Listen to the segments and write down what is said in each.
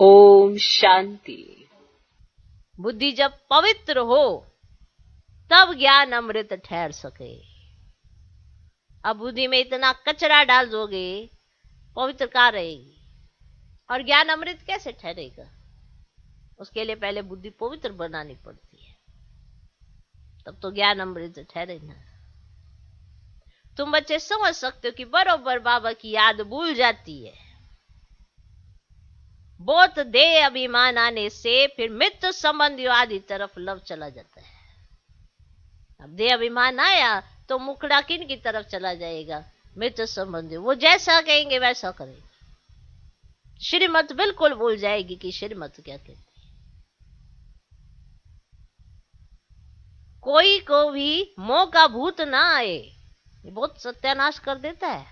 ओम शांति। बुद्धि जब पवित्र हो तब ज्ञान अमृत ठहर सके। अब बुद्धि में इतना कचरा डाल दोगे, पवित्र कहाँ रहेगी? और ज्ञान अमृत कैसे ठहरेगा? उसके लिए पहले बुद्धि पवित्र बनानी पड़ती है, तब तो ज्ञान अमृत ठहरे ना। तुम बच्चे समझ सकते हो कि बरोबर बाबा की याद भूल जाती है। बहुत देह अभिमान आने से फिर मित्र संबंधियों आदि तरफ लव चला जाता है। अब देह अभिमान आया तो मुखड़ा किन की तरफ चला जाएगा? मित्र संबंधी। वो जैसा कहेंगे वैसा करेंगे। श्रीमत बिल्कुल भूल जाएगी कि श्रीमत क्या कहती है। कोई को भी मोह का भूत ना आए, ये बहुत सत्यानाश कर देता है।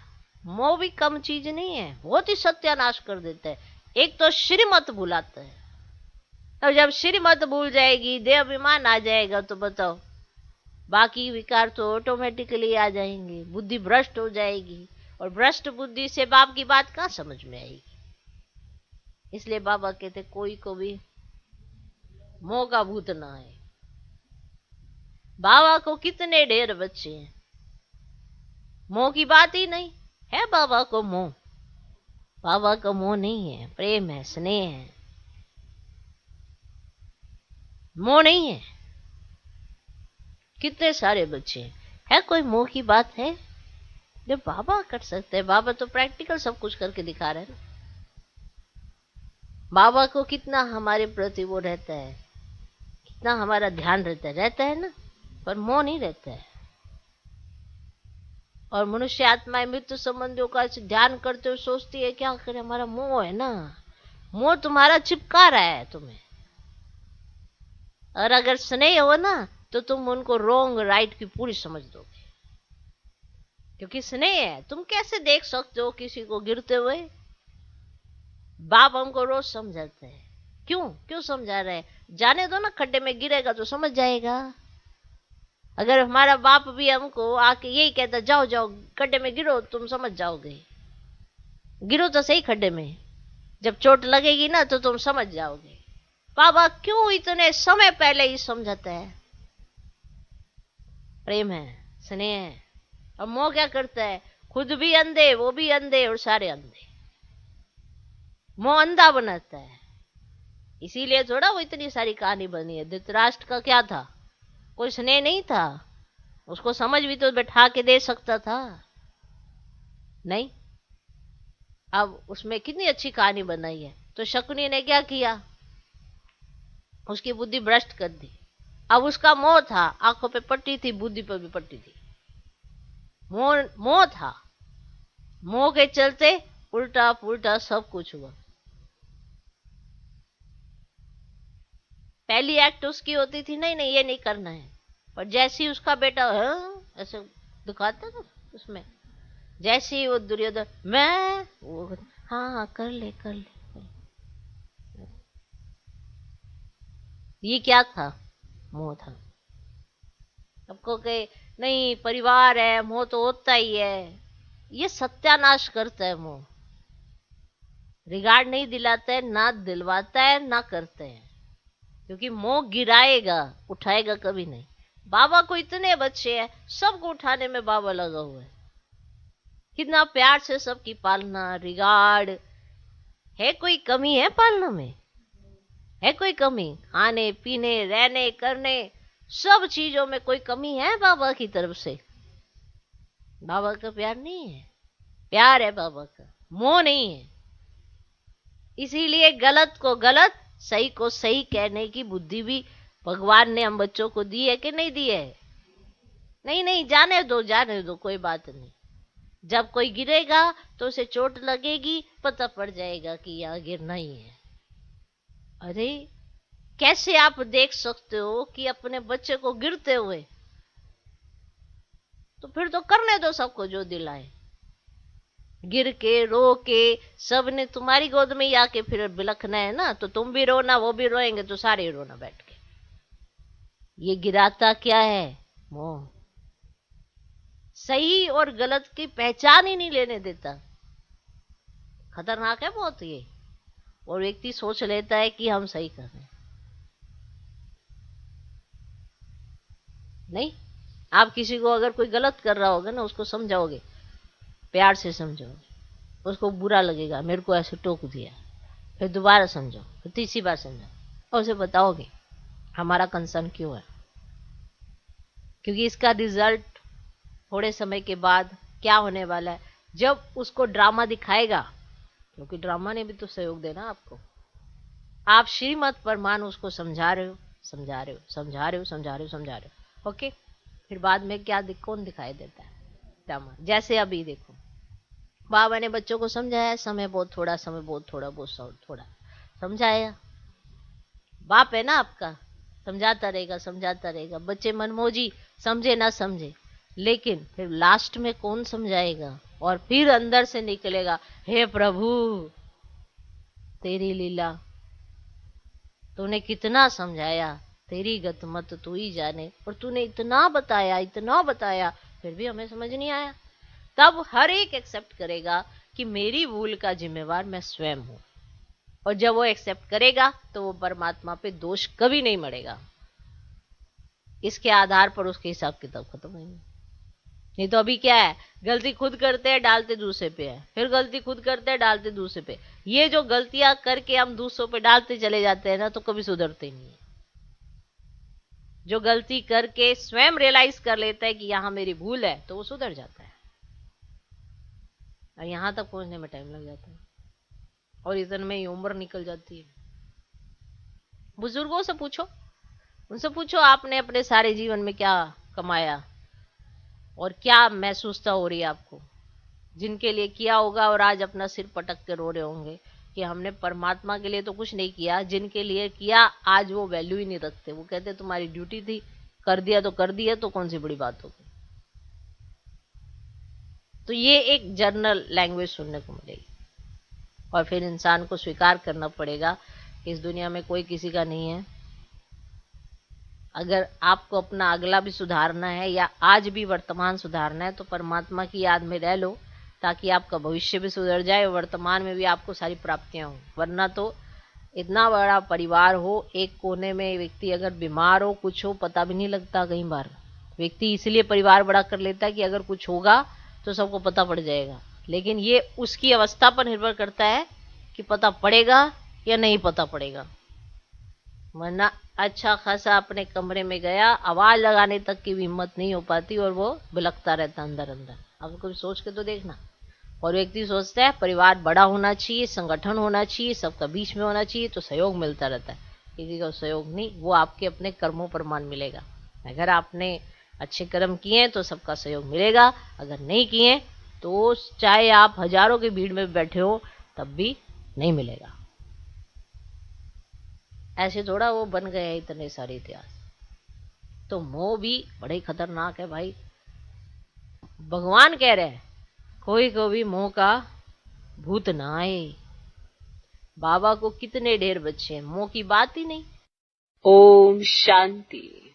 मोह भी कम चीज नहीं है, बहुत ही सत्यानाश कर देता है। एक तो श्रीमत भुलाता है, और जब श्रीमत भूल जाएगी, देह अभिमान आ जाएगा, तो बताओ बाकी विकार तो ऑटोमेटिकली आ जाएंगे। बुद्धि भ्रष्ट हो जाएगी, और भ्रष्ट बुद्धि से बाप की बात कहाँ समझ में आएगी। इसलिए बाबा कहते कोई को भी मोह का भूत ना आए। बाबा को कितने ढेर बच्चे हैं, मोह की बात ही नहीं है। बाबा को मोह, बाबा का मोह नहीं है, प्रेम है, स्नेह है, मोह नहीं है। कितने सारे बच्चे है, कोई मोह की बात है? जब बाबा कर सकते हैं, बाबा तो प्रैक्टिकल सब कुछ करके दिखा रहे हैं ना। बाबा को कितना हमारे प्रति वो रहता है, कितना हमारा ध्यान रहता है ना, पर मोह नहीं रहता है। और मनुष्य आत्माएं मृत्यु संबंधियों का ध्यान करते हुए सोचती है क्या करे, हमारा मोह है ना, मोह तुम्हारा चिपका रहा है तुम्हें। और अगर स्नेह हो ना तो तुम उनको रोंग राइट की पूरी समझ दोगे, क्योंकि स्नेह है। तुम कैसे देख सकते हो किसी को गिरते हुए? बाप हमको रोज समझाते हैं। क्यों समझा रहे हैं? जाने दो ना, खड्डे में गिरेगा तो समझ जाएगा। अगर हमारा बाप भी हमको आके यही कहता जाओ जाओ खड्डे में गिरो, तुम समझ जाओगे। गिरो तो सही खड्डे में, जब चोट लगेगी ना तो तुम समझ जाओगे। बाबा क्यों इतने समय पहले ही समझाता है? प्रेम है, स्नेह है। और मोह क्या करता है? खुद भी अंधे, वो भी अंधे, और सारे अंधे। मोह अंधा बनाता है। इसीलिए थोड़ा वो इतनी सारी कहानी बनी है। धृतराष्ट्र का क्या था? कोई स्नेह नहीं था, उसको समझ भी तो बैठा के दे सकता था नहीं। अब उसमें कितनी अच्छी कहानी बनाई है। तो शकुनी ने क्या किया? उसकी बुद्धि भ्रष्ट कर दी। अब उसका मोह था, आंखों पे पट्टी थी, बुद्धि पर भी पट्टी थी। मोह था, मोह के चलते उल्टा पुल्टा सब कुछ हुआ। पहली एक्ट उसकी होती थी नहीं नहीं ये नहीं करना है, पर जैसे ही उसका बेटा ऐसे दिखाता था उसमें, जैसे ही वो दुर्योधन मैं वो हाँ कर ले कर ले। ये क्या था? मोह था। सबको कहे नहीं परिवार है, मोह तो होता ही है। ये सत्यानाश करता है मोह। रिगार्ड नहीं दिलाता है, ना दिलवाता है, ना करते हैं। क्योंकि मोह गिराएगा, उठाएगा कभी नहीं। बाबा को इतने बच्चे हैं, सबको उठाने में बाबा लगा हुआ है। कितना प्यार से सबकी पालना, रिगार्ड है। कोई कमी है पालना में? है कोई कमी? खाने पीने रहने करने सब चीजों में कोई कमी है बाबा की तरफ से? बाबा का प्यार नहीं है, प्यार है बाबा का, मोह नहीं है। इसीलिए गलत को गलत, सही को सही कहने की बुद्धि भी भगवान ने हम बच्चों को दी है कि नहीं दी है? नहीं नहीं, जाने दो, कोई बात नहीं। जब कोई गिरेगा तो उसे चोट लगेगी, पता पड़ जाएगा कि यहाँ गिरना ही है। अरे कैसे आप देख सकते हो कि अपने बच्चे को गिरते हुए? तो फिर तो करने दो सबको जो दिलाए। गिर के रो के सबने तुम्हारी गोद में ही आके फिर बिलखना है ना, तो तुम भी रोना, वो भी रोएंगे, तो सारे रोना बैठ के। ये गिराता क्या है? मोह। सही और गलत की पहचान ही नहीं लेने देता। खतरनाक है बहुत ये। और व्यक्ति सोच लेता है कि हम सही कर रहे हैं। नहीं, आप किसी को अगर कोई गलत कर रहा होगा ना, उसको समझाओगे, प्यार से समझाओगे, उसको बुरा लगेगा, मेरे को ऐसे टोक दिया, फिर दोबारा समझो, फिर तीसरी बार समझो, और उसे बताओगे हमारा कंसर्न क्यों है। क्योंकि इसका रिजल्ट थोड़े समय के बाद क्या होने वाला है, जब उसको ड्रामा दिखाएगा, क्योंकि ड्रामा ने भी तो सहयोग देना आपको। आप श्रीमत परमान उसको समझा रहे हो, समझा रहे हो, समझा रहे हो, समझा रहे हो, समझा रहे हो, ओके। फिर बाद में क्या कौन दिखाई देता है? ड्रामा। जैसे अभी देखो, बाबा ने बच्चों को समझाया, समय बहुत थोड़ा, समय बहुत थोड़ा, बहुत थोड़ा समझाया। बाप है ना आपका, समझाता रहेगा, समझाता रहेगा, बच्चे मनमोजी, समझे ना समझे, लेकिन फिर लास्ट में कौन समझाएगा? और फिर अंदर से निकलेगा, हे प्रभु तेरी लीला, तूने कितना समझाया, तेरी गत मत तू ही जाने, और तूने इतना बताया, इतना बताया, फिर भी हमें समझ नहीं आया। तब हर एक एक्सेप्ट करेगा कि मेरी भूल का जिम्मेवार मैं स्वयं हूं। और जब वो एक्सेप्ट करेगा तो वो परमात्मा पे दोष कभी नहीं मढ़ेगा। इसके आधार पर उसके हिसाब किताब खत्म होंगे। नहीं तो अभी क्या है, गलती खुद करते हैं, डालते दूसरे पे है, फिर गलती खुद करते हैं, डालते दूसरे पे। ये जो गलतियां करके हम दूसरों पे डालते चले जाते हैं ना, तो कभी सुधरते नहीं है। जो गलती करके स्वयं रियलाइज कर लेता है कि यहां मेरी भूल है, तो वो सुधर जाता है। और यहां तक पहुंचने में टाइम लग जाता है, और इतने में ही उम्र निकल जाती है। बुजुर्गों से पूछो, उनसे पूछो आपने अपने सारे जीवन में क्या कमाया और क्या महसूसता हो रही है आपको, जिनके लिए किया होगा और आज अपना सिर पटक के रो रहे होंगे कि हमने परमात्मा के लिए तो कुछ नहीं किया, जिनके लिए किया आज वो वैल्यू ही नहीं रखते। वो कहते तुम्हारी ड्यूटी थी, कर दिया तो कर दिया, तो कौन सी बड़ी बात होगी। तो ये एक जर्नल लैंग्वेज सुनने को मिलेगी। और फिर इंसान को स्वीकार करना पड़ेगा कि इस दुनिया में कोई किसी का नहीं है। अगर आपको अपना अगला भी सुधारना है या आज भी वर्तमान सुधारना है, तो परमात्मा की याद में रह लो, ताकि आपका भविष्य भी सुधर जाए और वर्तमान में भी आपको सारी प्राप्तियां हो। वरना तो इतना बड़ा परिवार हो, एक कोने में व्यक्ति अगर बीमार हो, कुछ हो, पता भी नहीं लगता। कई बार व्यक्ति इसलिए परिवार बड़ा कर लेता है कि अगर कुछ होगा तो सबको पता पड़ जाएगा, लेकिन ये उसकी अवस्था पर निर्भर करता है कि पता पड़ेगा या नहीं पता पड़ेगा। वरना अच्छा खासा अपने कमरे में गया, आवाज लगाने तक की भी हिम्मत नहीं हो पाती और वो बिलखता रहता अंदर अंदर। अब कभी सोच के तो देखना। और व्यक्ति सोचता है परिवार बड़ा होना चाहिए, संगठन होना चाहिए, सबका बीच में होना चाहिए, तो सहयोग मिलता रहता है। किसी का सहयोग नहीं, वो आपके अपने कर्मों पर मान मिलेगा। अगर आपने अच्छे कर्म किए हैं तो सबका सहयोग मिलेगा, अगर नहीं किए तो चाहे आप हजारों की भीड़ में बैठे हो तब भी नहीं मिलेगा। ऐसे थोड़ा वो बन गए हैं इतने सारे इतिहास। तो मोह भी बड़े खतरनाक है भाई। भगवान कह रहे हैं कोई को भी मोह का भूत ना आए। बाबा को कितने ढेर बच्चे हैं, मोह की बात ही नहीं। ओम शांति।